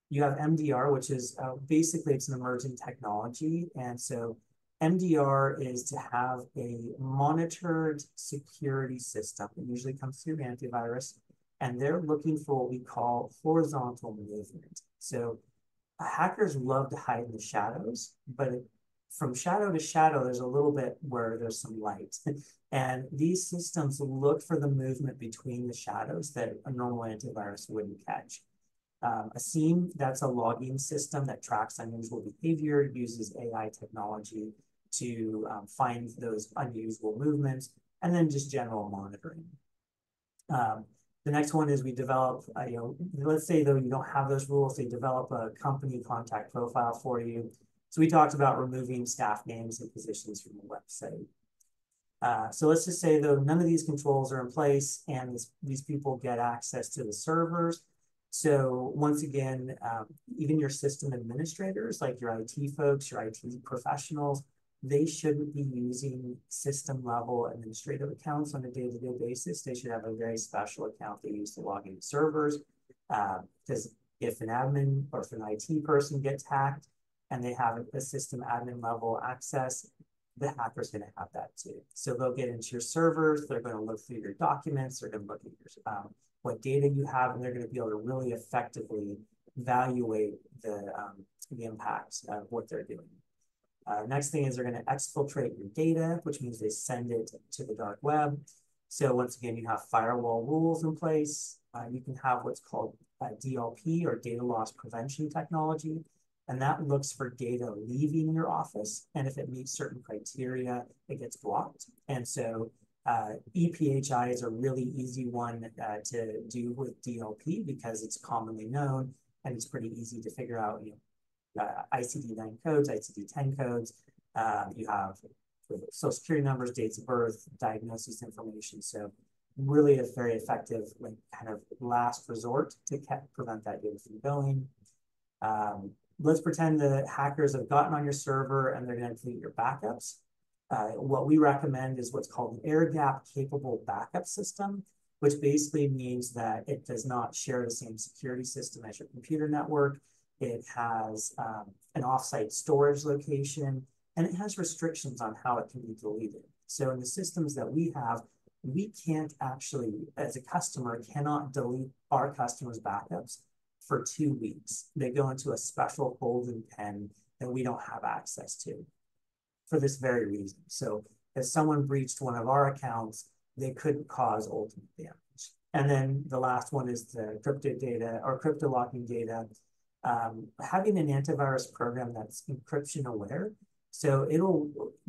You have MDR, which is basically it's an emerging technology. And so MDR is to have a monitored security system. It usually comes through antivirus, and they're looking for what we call horizontal movement. So hackers love to hide in the shadows, but from shadow to shadow, there's a little bit where there's some light. And these systems look for the movement between the shadows that a normal antivirus wouldn't catch. A SIEM, that's a logging system that tracks unusual behavior, uses AI technology to find those unusual movements, and then just general monitoring. The next one is we develop, let's say though you don't have those rules, they develop a company contact profile for you. So we talked about removing staff names and positions from the website. So let's just say though none of these controls are in place and these people get access to the servers. So once again, even your system administrators, like your IT folks, your IT professionals, they shouldn't be using system level administrative accounts on a day-to-day basis. They should have a very special account they use to log into servers. Because if an admin or if an IT person gets hacked and they have a system admin level access, the hacker's going to have that too. So they'll get into your servers, they're going to look through your documents, they're going to look at your what data you have, and they're going to be able to really effectively evaluate the impacts of what they're doing. Next thing is they're going to exfiltrate your data, which means they send it to the dark web. So once again, you have firewall rules in place. You can have what's called DLP, or data loss prevention technology, and that looks for data leaving your office. And if it meets certain criteria, it gets blocked. And so EPHI is a really easy one to do with DLP because it's commonly known and it's pretty easy to figure out. ICD-9 codes, ICD-10 codes. You have social security numbers, dates of birth, diagnosis information. So really a very effective, like, kind of last resort to prevent that data from going. Let's pretend the hackers have gotten on your server and they're going to delete your backups. What we recommend is what's called an air gap capable backup system, which basically means that it does not share the same security system as your computer network. It has an offsite storage location, and it has restrictions on how it can be deleted. So in the systems that we have, we can't actually, as a customer, cannot delete our customers' backups for 2 weeks. They go into a special holding pen that we don't have access to for this very reason. So if someone breached one of our accounts, they couldn't cause ultimate damage. And then the last one is the encrypted data or crypto locking data. Having an antivirus program that's encryption aware. So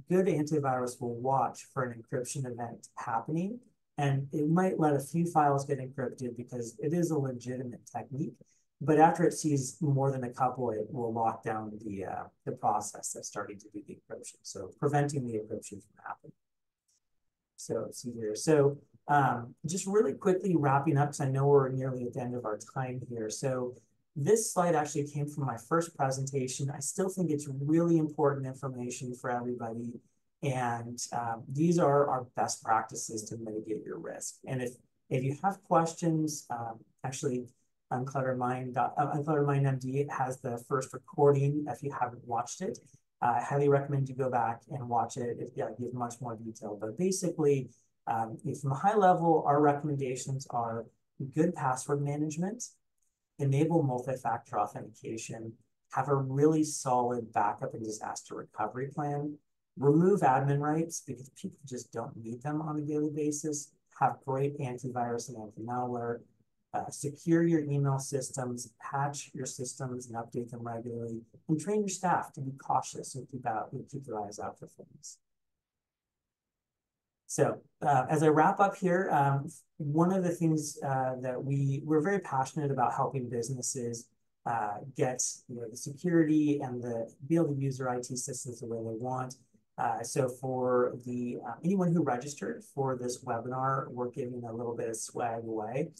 good antivirus will watch for an encryption event happening, and it might let a few files get encrypted because it is a legitimate technique. But after it sees more than a couple, it will lock down the process that's starting to do the encryption. So preventing the encryption from happening. So let's see here. So just really quickly wrapping up, because I know we're nearly at the end of our time here. So this slide actually came from my first presentation. I still think it's really important information for everybody. And these are our best practices to mitigate your risk. And if you have questions, actually, Uncluttered Mind MD has the first recording if you haven't watched it. I highly recommend you go back and watch it. It gives much more detail. But basically, from a high level, our recommendations are good password management, enable multi-factor authentication, have a really solid backup and disaster recovery plan, remove admin rights because people just don't need them on a daily basis, have great antivirus and anti-malware, secure your email systems, patch your systems and update them regularly, and train your staff to be cautious and keep their eyes out for things. So as I wrap up here, one of the things that we're very passionate about helping businesses get the security and be able to use their IT systems the way they want. So for anyone who registered for this webinar, we're giving a little bit of swag away.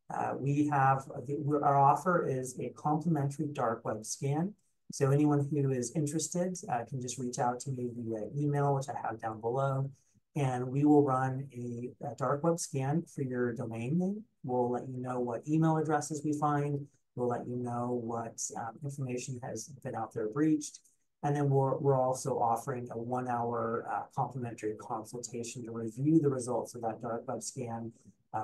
Our offer is a complimentary dark web scan. So anyone who is interested can just reach out to me via email, which I have down below. And we will run a dark web scan for your domain name. We'll let you know what email addresses we find. We'll let you know what information has been out there breached. And then we're also offering a 1-hour complimentary consultation to review the results of that dark web scan,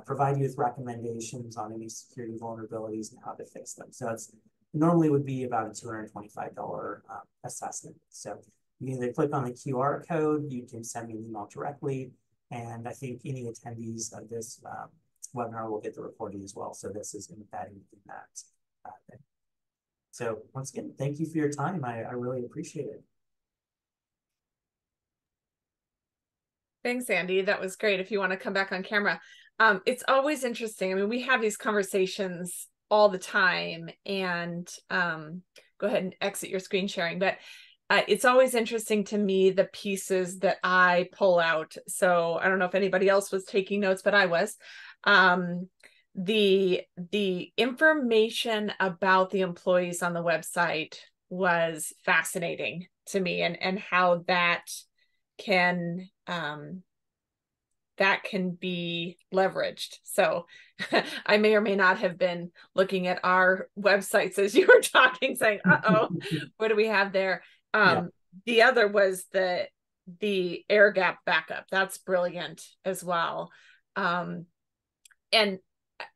provide you with recommendations on any security vulnerabilities and how to fix them. So it's normally would be about a $225 assessment. So you can either click on the QR code, you can send me an email directly, and I think any attendees of this webinar will get the recording as well. So this is embedded in that thing. So once again, thank you for your time. I really appreciate it. Thanks, Andy. That was great. If you want to come back on camera. It's always interesting. I mean, we have these conversations all the time, and go ahead and exit your screen sharing, but it's always interesting to me, the pieces that I pull out. So I don't know if anybody else was taking notes, but I was. the information about the employees on the website was fascinating to me, and how can that can be leveraged. So I may or may not have been looking at our websites as you were talking, saying, uh-oh, what do we have there? Yeah. The other was the air gap backup. That's brilliant as well. And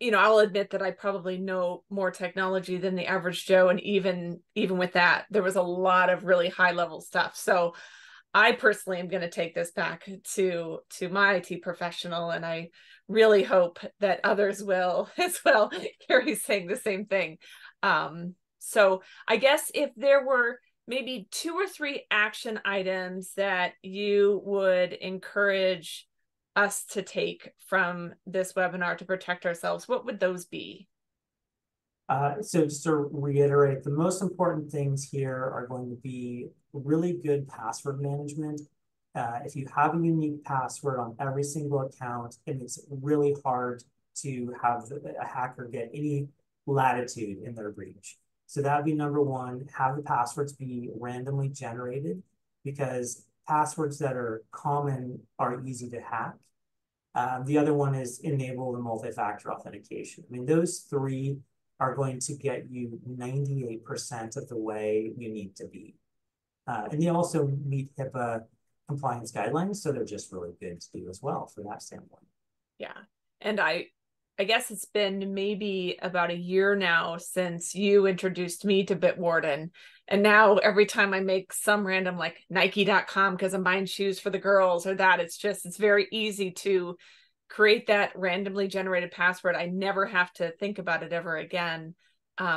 I'll admit that I probably know more technology than the average Joe, and even with that, there was a lot of really high level stuff. So I personally am going to take this back to my IT professional, and I really hope that others will as well. Carrie's saying the same thing. So I guess if there were maybe 2 or 3 action items that you would encourage us to take from this webinar to protect ourselves, what would those be? So just to reiterate, the most important things here are going to be really good password management. If you have a unique password on every single account, it makes it really hard to have a hacker get any latitude in their breach. So that'd be number one. Have the passwords be randomly generated, because passwords that are common are easy to hack. The other one is enable the multi-factor authentication. I mean, those 3 are going to get you 98% of the way you need to be. And they also meet HIPAA compliance guidelines, so they're just really good to do as well for that standpoint. Yeah. And I guess it's been maybe about a year now since you introduced me to Bitwarden. And now every time I make some random like Nike.com because I'm buying shoes for the girls or that, it's very easy to create that randomly generated password. I never have to think about it ever again,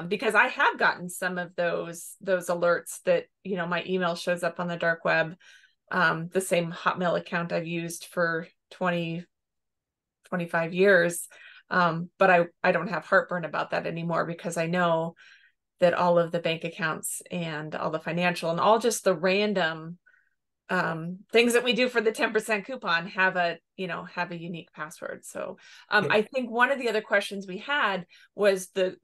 because I have gotten some of those alerts that, my email shows up on the dark web, the same Hotmail account I've used for 25 years. But I don't have heartburn about that anymore, because I know that all of the bank accounts and all the financial and all just the random things that we do for the 10% coupon have a unique password. So I think one of the other questions we had was the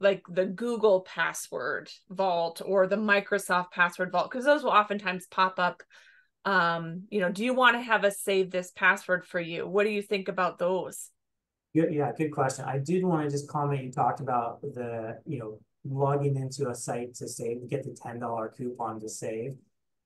Google password vault or the Microsoft password vault, because those will oftentimes pop up. Do you want to have us save this password for you? What do you think about those? Yeah, good question. I did want to just comment, you talked about the, logging into a site to save, get the $10 coupon to save.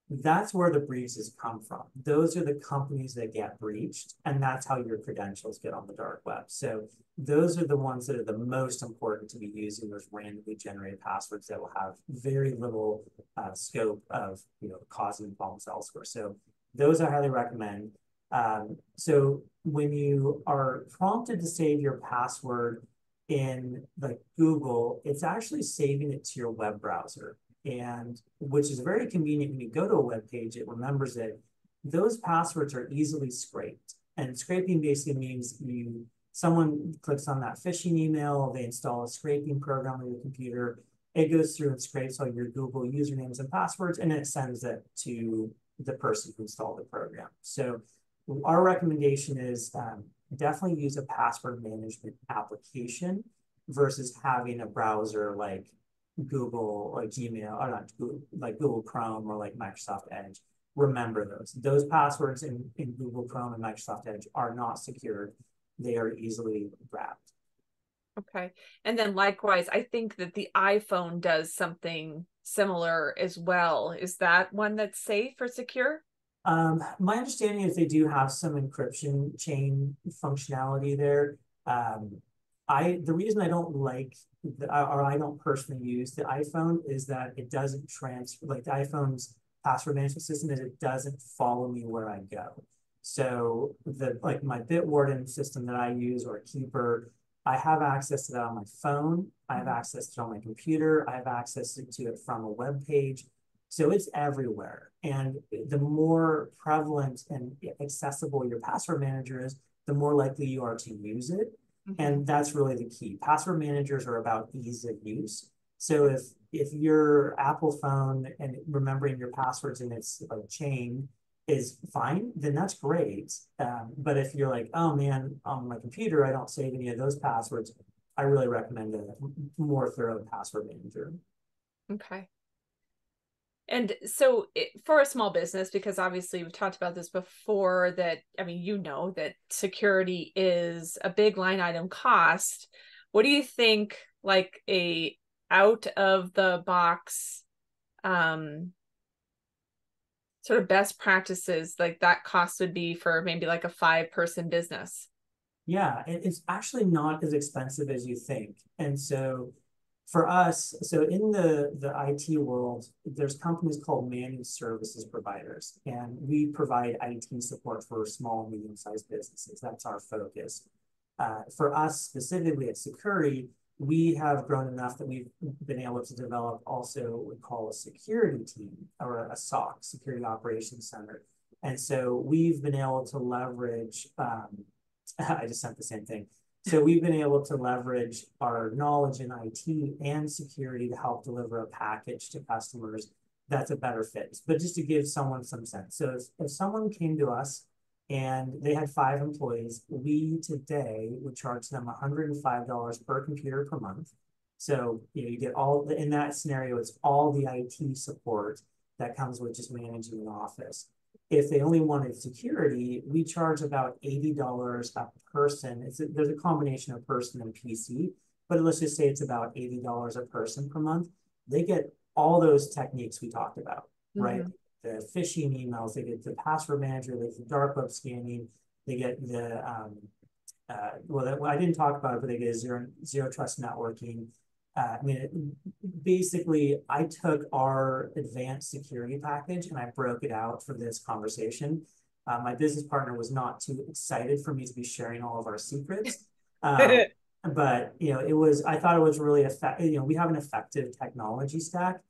That's where the breaches come from. Those are the companies that get breached, and that's how your credentials get on the dark web. So those are the ones that are the most important to be using those randomly generated passwords that will have very little scope of causing problems elsewhere. So those I highly recommend. So when you are prompted to save your password in like Google, it's actually saving it to your web browser, and which is very convenient. When you go to a web page, it remembers it. Those passwords are easily scraped, and scraping basically means someone clicks on that phishing email, they install a scraping program on your computer, it goes through and scrapes all your Google usernames and passwords, and it sends it to the person who installed the program. So our recommendation is definitely use a password management application versus having a browser like Google or Gmail, or not Google, like Google Chrome or like Microsoft Edge. Remember those passwords in Google Chrome and Microsoft Edge are not secured. They are easily grabbed. Okay. And then likewise, I think that the iPhone does something similar as well. Is that one that's safe or secure? My understanding is they do have some encryption chain functionality there. The reason I don't like or I don't personally use the iPhone is that it doesn't transfer, like the iPhone's password management system is it doesn't follow me where I go. So like my Bitwarden system that I use, or Keeper, I have access to that on my phone. I have access to it on my computer. I have access to it from a web page. So it's everywhere. And the more prevalent and accessible your password manager is, the more likely you are to use it. And that's really the key. Password managers are about ease of use. So if your Apple phone and remembering your passwords in its chain is fine, then that's great. But if you're like, oh man, on my computer, I don't save any of those passwords, I really recommend a more thorough password manager. Okay. And so for a small business, because obviously we've talked about this before, that, I mean, you know, that security is a big line item cost. What do you think, like, a out of the box sort of best practices, like, that cost would be for maybe like a 5-person business? Yeah, it's actually not as expensive as you think. And so for us, so in the IT world, there's companies called managed services providers, and we provide IT support for small and medium-sized businesses. That's our focus. For us specifically at Succurri, we have grown enough that we've been able to develop also what we call a security team, or a SOC, Security Operations Center. And so we've been able to leverage, I just sent the same thing. So we've been able to leverage our knowledge in IT and security to help deliver a package to customers that's a better fit. But just to give someone some sense. So if someone came to us and they had 5 employees, we today would charge them $105 per computer per month. So you get all the, in that scenario, it's all the IT support that comes with just managing an office. If they only wanted security, we charge about $80 a person. There's a combination of person and PC, but let's just say it's about $80 a person per month. They get all those techniques we talked about, right? The phishing emails, they get the password manager, they get the dark web scanning, they get the, well, I didn't talk about it, but they get zero trust networking. I mean, basically, I took our advanced security package and I broke it out for this conversation. My business partner was not too excited for me to be sharing all of our secrets. But, I thought it was really effective. We have an effective technology stack.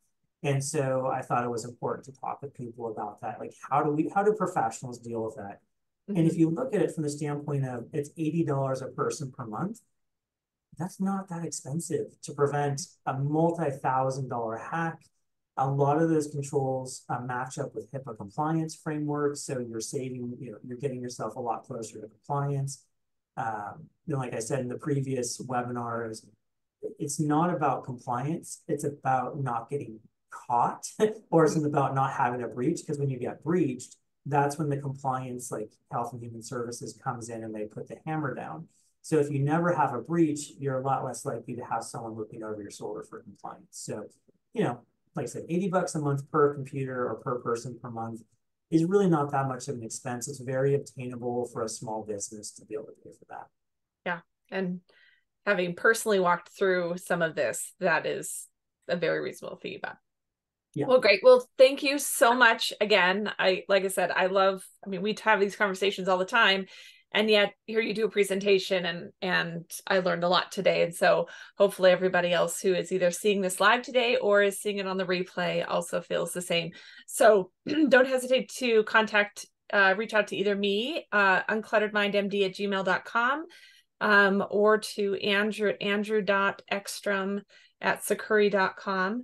And so I thought it was important to talk with people about that. Like, how do professionals deal with that? And if you look at it from the standpoint of it's $80 a person per month, that's not that expensive to prevent a multi-$1,000 hack. A lot of those controls match up with HIPAA compliance frameworks. So you're saving, you're getting yourself a lot closer to compliance. Like I said in the previous webinars, it's not about compliance. It's about not getting caught, or it's about not having a breach. Because when you get breached, that's when the compliance, like Health and Human Services, comes in and they put the hammer down. So if you never have a breach, you're a lot less likely to have someone looking over your shoulder for compliance. So, like I said, $80 a month per computer or per person per month is really not that much of an expense. It's very obtainable for a small business to be able to pay for that. Yeah. And having personally walked through some of this, that is a very reasonable fee. But yeah. Well, great. Well, thank you so much again. Like I said, we have these conversations all the time, and yet here you do a presentation, and I learned a lot today. And so hopefully everybody else who is either seeing this live today or is seeing it on the replay also feels the same. So don't hesitate to reach out to either me, unclutteredmindmd@gmail.com, or to Andrew at andrew.ekstrom@succurri.com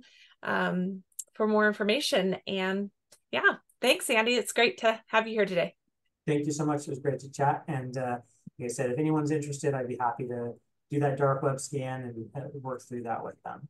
for more information. And yeah, thanks, Andy. It's great to have you here today. Thank you so much. It was great to chat. And like I said, if anyone's interested, I'd be happy to do that dark web scan and work through that with them.